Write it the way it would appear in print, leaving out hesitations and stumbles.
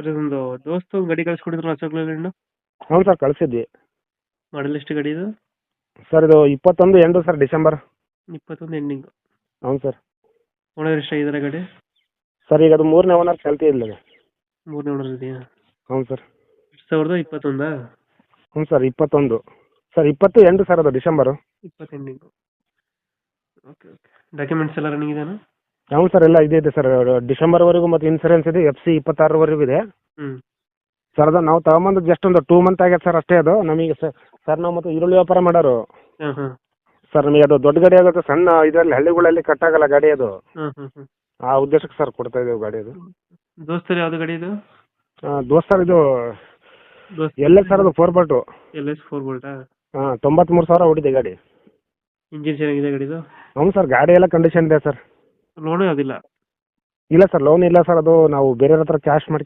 Sir ಇದೊಂದು ದೋಸ್ತು ಒಂದು ಗಾಡಿ ಕಳಿಸ್ಕೊಡಿದ್ರು ಅಶೋಕ್ ಲೇಲ್ಯಾಂಡ್. ಹ್ಞೂ ಸರ್ ಕಳಿಸಿದ್ವಿ. ಮಾಡಲ್ ಎಷ್ಟು ಗಾಡಿ ಇದು? ಸರ್ ಇದು 21 ಎಂಡು ಸರ್ ಡಿಸೆಂಬರ್. 21 ಎಂಡಿಂಗ್. ಹ್ಞೂ ಸರ್. ಓನರ್ ಎಷ್ಟಾಗಿದ್ದಾರೆ ಗಾಡಿ? ಸರ್ ಈಗ ಅದು 3ನೇ ಓನರ್ ಚಾಲ್ತಿ ಇಲ್ಲ. 3ನೇ ಓನರ್ ಇದೆಯಾ? ಹ್ಞೂ ಸರ್. 2021? ಹ್ಞೂ ಸರ್ 21. ಸರ್ 20 ಎಂಡು ಸರ್ ಅದು December. 20 ending. Okay okay. Documents ಎಲ್ಲ ರನ್ನಿಂಗ್ ಇದೆಯಾ? ಹ್ಞೂ ಸರ್ ಎಲ್ಲ ಇದೆ ಸರ್. ಡಿಸೆಂಬರ್ವರೆಗೂ ಮತ್ತು ಇನ್ಸೂರೆನ್ಸ್ ಇದೆ, FC 26ವರೆಗೂ ಇದೆ. ಹ್ಞೂ. ಸರ್ ಅದು ನಾವು ತಗೊಂಬಂದು ಜಸ್ಟ್ ಒಂದು 2 ಮಂತ್ ಆಗ್ಯದ ಸರ್ ಅಷ್ಟೇ. ಅದು ನಮಗೆ ಸರ್ ನಾವು ಮತ್ತು ಈರುಳ್ಳಿ ವ್ಯಾಪಾರ ಮಾಡೋರು. ಹಾಂ ಹಾಂ. ಸರ್ ನಮಗೆ ಅದು ದೊಡ್ಡ ಗಾಡಿ ಆಗುತ್ತೆ, ಸಣ್ಣ ಇದರಲ್ಲಿ ಹಳ್ಳಿಗಳಲ್ಲಿ ಕಟ್ಟಾಗಲ್ಲ ಗಾಡಿ ಅದು. ಹಾಂ ಹಾಂ ಹಾಂ. ಆ ಉದ್ದೇಶಕ್ಕೆ ಸರ್ ಕೊಡ್ತಾ ಇದ್ದೇವೆ ಗಾಡಿ ಅದು. ದೋಸ್ತರು ಯಾವುದು ಗಾಡಿ ಇದು? ದೋಸ್ತ್ ಸರ್ ಇದು LS ಸರ್ ಅದು 4x2. LS 4 ಹಾಂ 93,000 ಹೊಡಿದೆ ಗಾಡಿ. ಇಂಜಿನ್ ಚೆನ್ನಾಗಿದೆ ಗಾಡಿದು? ಹ್ಞೂ ಸರ್ ಗಾಡಿ ಎಲ್ಲ ಕಂಡೀಷನ್ ಇದೆ ಸರ್. ಲೋನು ಯಾವುದಿಲ್ಲ? ಇಲ್ಲ ಸರ್ ಲೋನ್ ಇಲ್ಲ ಸರ್. ಅದು ನಾವು ಬೇರೆಯವ್ರ ಹತ್ರ ಕ್ಯಾಶ್ ಮಾಡಿ